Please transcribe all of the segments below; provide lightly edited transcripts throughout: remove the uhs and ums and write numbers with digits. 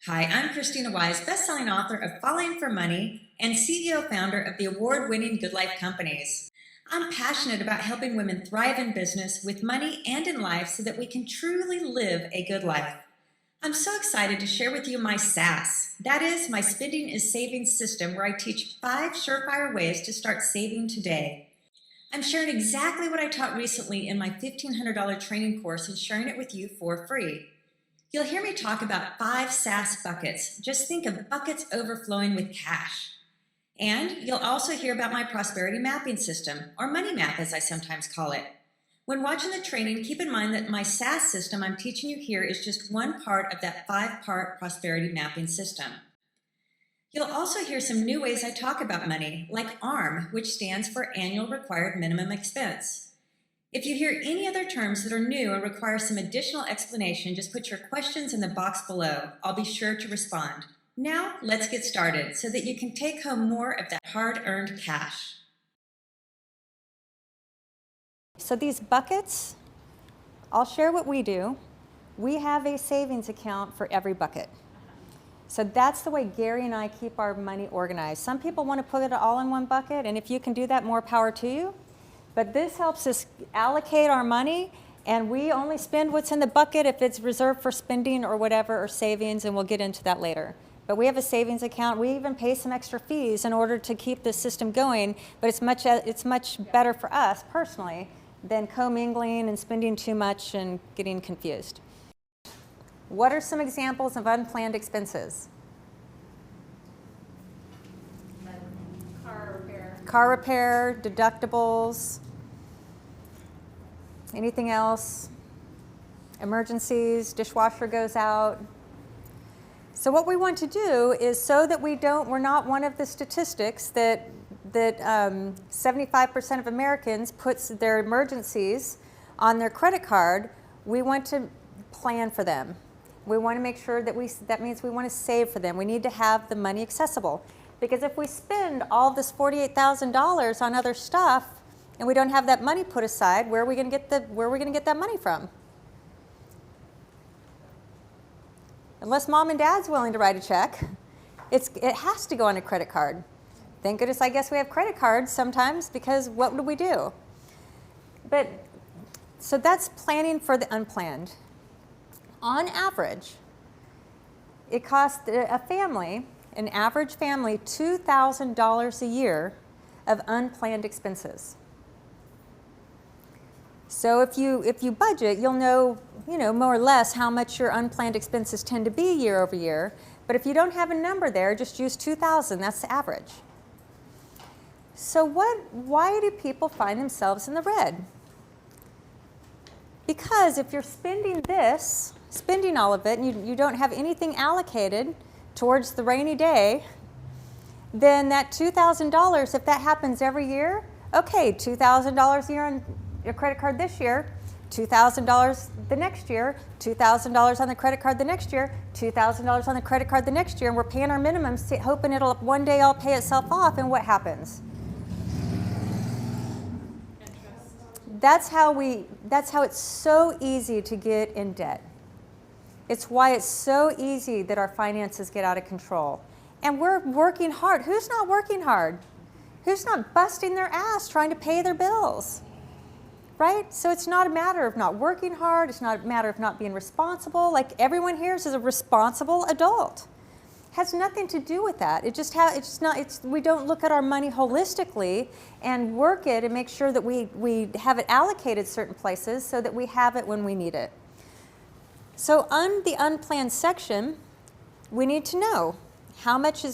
Hi, I'm Christina Wise, best-selling author of Falling for Money and CEO-founder of the award-winning Good Life Companies. I'm passionate about helping women thrive in business, with money, and in life so that we can truly live a good life. I'm so excited to share with you my SAS. That is, my Spending is Saving system, where I teach 5 surefire ways to start saving today. I'm sharing exactly what I taught recently in my $1,500 training course and sharing it with you for free. You'll hear me talk about 5 SAS buckets. Just think of buckets overflowing with cash. And you'll also hear about my prosperity mapping system, or money map as I sometimes call it. When watching the training, keep in mind that my SAS system I'm teaching you here is just one part of that 5-part prosperity mapping system. You'll also hear some new ways I talk about money, like ARM, which stands for Annual Required Minimum Expense. If you hear any other terms that are new or require some additional explanation, just put your questions in the box below. I'll be sure to respond. Now, let's get started so that you can take home more of that hard-earned cash. So these buckets, I'll share what we do. We have a savings account for every bucket. So that's the way Gary and I keep our money organized. Some people want to put it all in one bucket, and if you can do that, more power to you. But this helps us allocate our money, and we only spend what's in the bucket if it's reserved for spending or whatever, or savings, and we'll get into that later. But we have a savings account. We even pay some extra fees in order to keep this system going, but it's much better for us personally than commingling and spending too much and getting confused. What are some examples of unplanned expenses? Car repair, deductibles, anything else? Emergencies, dishwasher goes out. So what we want to do is, so that we're not one of the statistics that 75% of Americans puts their emergencies on their credit card, we want to plan for them. We want to make sure that that means we want to save for them. We need to have the money accessible. Because if we spend all this $48,000 on other stuff and we don't have that money put aside, where are we going to get that money from? Unless mom and dad's willing to write a check, it has to go on a credit card. Thank goodness, I guess we have credit cards sometimes, because what would we do? So that's planning for the unplanned. On average, it costs a family, an average family, $2,000 a year of unplanned expenses. So if you budget, you'll know more or less how much your unplanned expenses tend to be year over year. But if you don't have a number there, just use 2,000. That's the average. So why do people find themselves in the red? Because if you're spending all of it, and you don't have anything allocated towards the rainy day, then that $2,000, if that happens every year, okay, $2,000 a year on your credit card this year, $2,000 the next year, $2,000 on the credit card the next year, $2,000 on the credit card the next year, and we're paying our minimums, hoping it'll one day all pay itself off, and what happens? That's how it's so easy to get in debt. It's why it's so easy that our finances get out of control. And we're working hard. Who's not working hard? Who's not busting their ass trying to pay their bills? Right? So it's not a matter of not working hard. It's not a matter of not being responsible. Like everyone here is a responsible adult. It has nothing to do with that. We don't look at our money holistically and work it and make sure that we have it allocated certain places so that we have it when we need it. So on the unplanned section, we need to know how much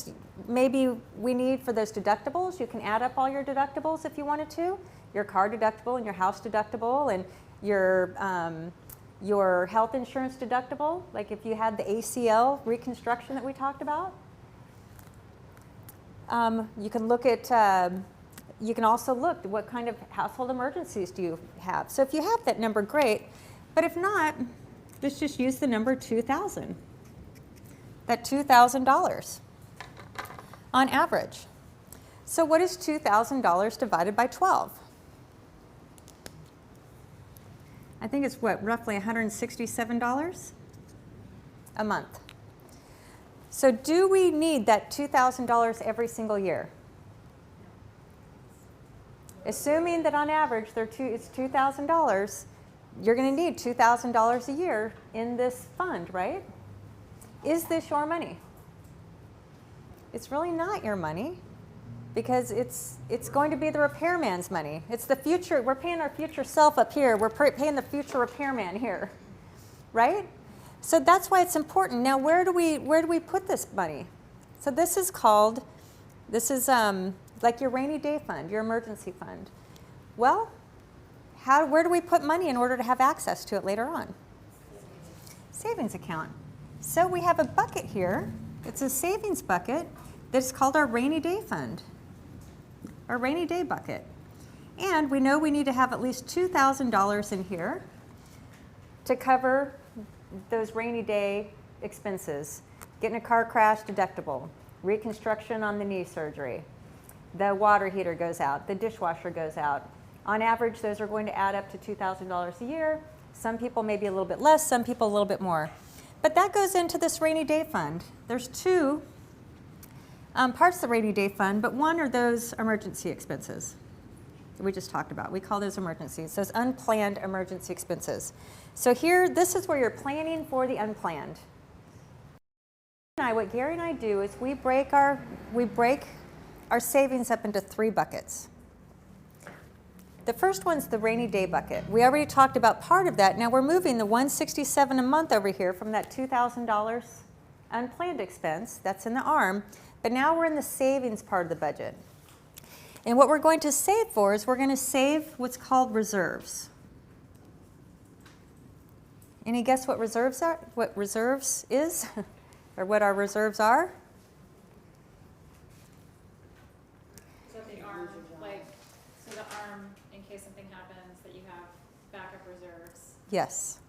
maybe we need for those deductibles. You can add up all your deductibles if you wanted to, your car deductible and your house deductible and your health insurance deductible, like if you had the ACL reconstruction that we talked about. You can also look at what kind of household emergencies do you have. So if you have that number, great. But if not, let's just use the number 2,000. That $2,000 on average. So what is $2,000 divided by 12? I think it's roughly $167 a month. So do we need that $2,000 every single year? Assuming that on average it's $2,000, you're going to need $2,000 a year in this fund, right? Is this your money? It's really not your money, because it's going to be the repairman's money. It's the future. We're paying our future self up here. We're paying the future repairman here, right? So that's why it's important. Now, where do we put this money? So this is like your rainy day fund, your emergency fund. Well, where do we put money in order to have access to it later on? Savings account. So we have a bucket here. It's a savings bucket that's called our rainy day fund, our rainy day bucket. And we know we need to have at least $2,000 in here to cover those rainy day expenses. Getting a car crash deductible, reconstruction on the knee surgery, the water heater goes out, the dishwasher goes out. On average, those are going to add up to $2,000 a year. Some people maybe a little bit less, some people a little bit more. But that goes into this rainy day fund. There's two parts of the rainy day fund, but one are those emergency expenses that we just talked about. We call those emergencies, those unplanned emergency expenses. So here, this is where you're planning for the unplanned. What Gary and I do is we break our savings up into 3 buckets. The first one's the rainy day bucket. We already talked about part of that. Now we're moving the $167 a month over here from that $2,000 unplanned expense that's in the ARM, but now we're in the savings part of the budget. And what we're going to save for is we're going to save what's called reserves. Any guess what reserves are? What reserves is? Or what our reserves are? So the ARM, the ARM, in case something happens, that you have backup reserves. Yes.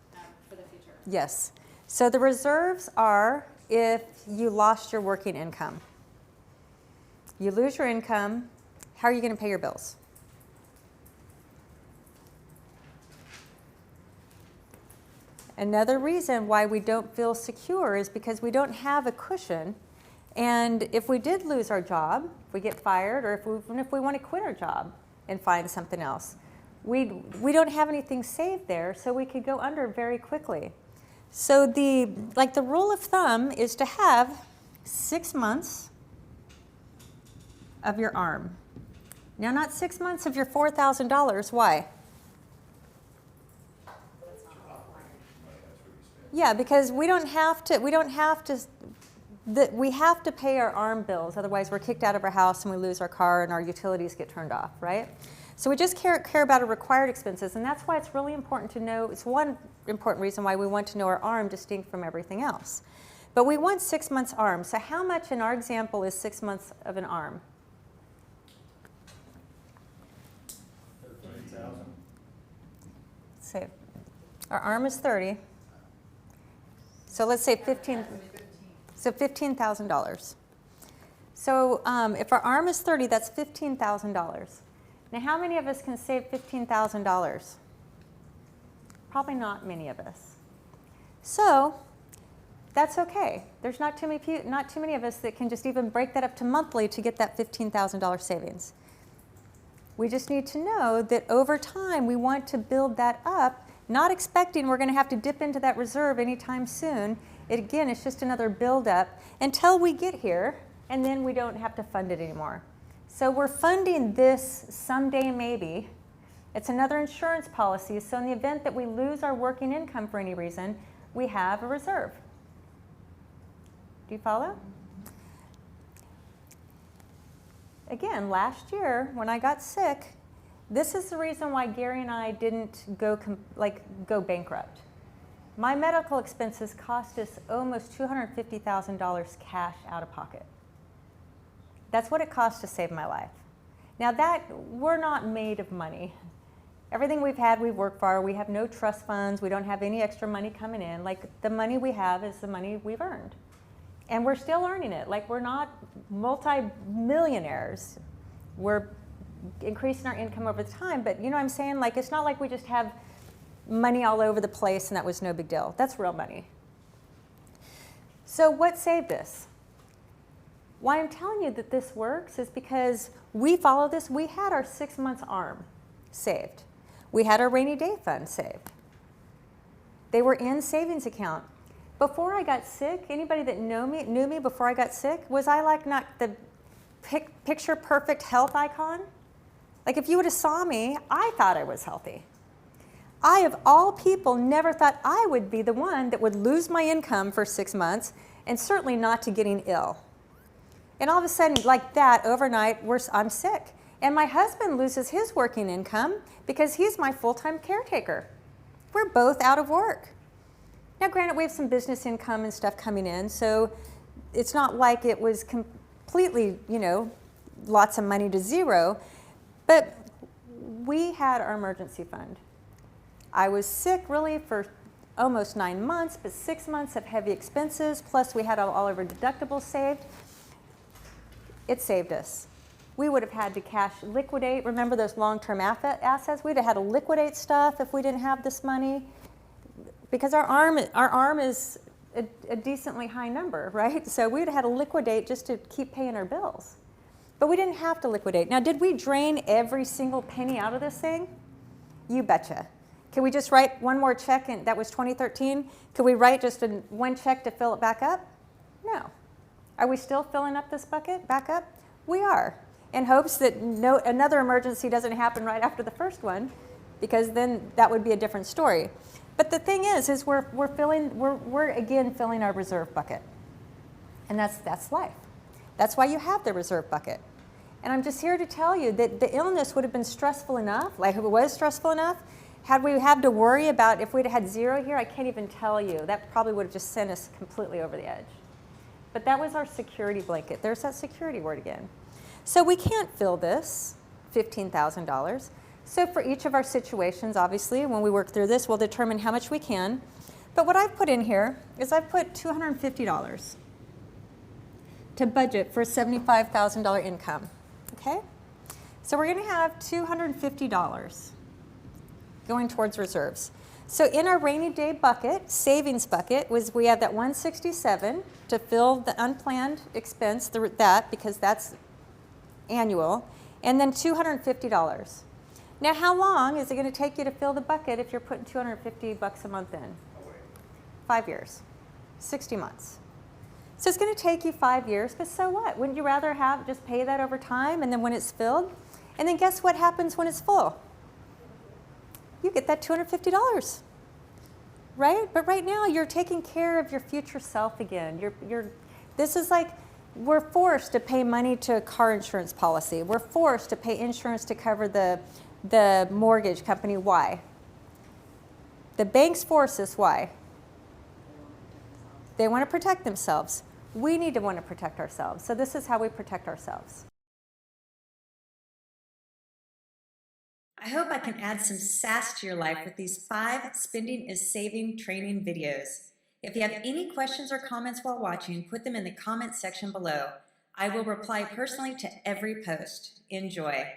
For the future. Yes. So the reserves are if you lost your working income. You lose your income, how are you going to pay your bills? Another reason why we don't feel secure is because we don't have a cushion. And if we did lose our job, if we get fired, or if we want to quit our job and find something else, we don't have anything saved there, so we could go under very quickly. So the rule of thumb is to have 6 months of your ARM. Now, not 6 months of your $4,000. Why? Yeah, because we have to pay our ARM bills, otherwise we're kicked out of our house and we lose our car and our utilities get turned off, right? So we just care about our required expenses, and that's why it's really important to know. It's one important reason why we want to know our ARM distinct from everything else. But we want 6 months ARM. So how much in our example is 6 months of an ARM? $30,000. Say our ARM is 30. So let's say 15. So $15,000. So if our ARM is 30, that's $15,000. Now, how many of us can save $15,000? Probably not many of us. So that's okay. There's not too many of us that can just even break that up to monthly to get that $15,000 savings. We just need to know that over time we want to build that up, not expecting we're going to have to dip into that reserve anytime soon. Again, it's just another build up until we get here, and then we don't have to fund it anymore. So we're funding this someday maybe. It's another insurance policy, so in the event that we lose our working income for any reason, we have a reserve. Do you follow? Again, last year when I got sick, this is the reason why Gary and I didn't go bankrupt. My medical expenses cost us almost $250,000 cash out of pocket. That's what it cost to save my life. Now we're not made of money. Everything we've had, we've worked for. We have no trust funds. We don't have any extra money coming in. The money we have is the money we've earned. And we're still earning it. We're not multi-millionaires. We're increasing our income over the time, but you know what I'm saying? It's not like we just have money all over the place and that was no big deal. That's real money. So what saved us? Why I'm telling you that this works is because we follow this. We had our 6 months ARM saved. We had our rainy day fund saved. They were in savings account. Before I got sick, anybody that knew me before I got sick, was I like not the picture perfect health icon? Like if you would have saw me, I thought I was healthy. I, of all people, never thought I would be the one that would lose my income for 6 months and certainly not to getting ill. And all of a sudden, like that, overnight, I'm sick. And my husband loses his working income because he's my full-time caretaker. We're both out of work. Now, granted, we have some business income and stuff coming in, so it's not like it was completely, lots of money to zero, but we had our emergency fund. I was sick really for almost 9 months, but 6 months of heavy expenses, plus we had all of our deductibles saved. It saved us. We would have had to liquidate. Remember those long-term assets? We'd have had to liquidate stuff if we didn't have this money, because our arm is a decently high number, right? So we'd have had to liquidate just to keep paying our bills. But we didn't have to liquidate. Now, did we drain every single penny out of this thing? You betcha. Can we just write one more check, and that was 2013? Could we write just one check to fill it back up? No. Are we still filling up this bucket back up? We are, in hopes that another emergency doesn't happen right after the first one, because then that would be a different story. But the thing is we're again filling our reserve bucket, and that's life. That's why you have the reserve bucket. And I'm just here to tell you that the illness would have been stressful enough, like if it was stressful enough, had we had to worry about if we'd had zero here, I can't even tell you. That probably would have just sent us completely over the edge. But that was our security blanket. There's that security word again. So we can't fill this $15,000. So for each of our situations, obviously, when we work through this, we'll determine how much we can. But what I've put in here is I've put $250 to budget for a $75,000 income, okay? So we're gonna have $250 going towards reserves. So in our rainy day bucket, savings bucket, we have that 167 to fill the unplanned expense, because that's annual, and then $250. Now, how long is it going to take you to fill the bucket if you're putting $250 a month in? 5 years, 60 months. So it's going to take you 5 years, but so what? Wouldn't you rather just pay that over time, and then when it's filled? And then guess what happens when it's full? You get that $250, right? But right now you're taking care of your future self again. This is like, we're forced to pay money to a car insurance policy. We're forced to pay insurance to cover the mortgage company. Why? The banks force us. Why? They want to protect themselves. We need to want to protect ourselves. So this is how we protect ourselves. I hope I can add some sass to your life with these 5 Spending is Saving training videos. If you have any questions or comments while watching, put them in the comments section below. I will reply personally to every post. Enjoy.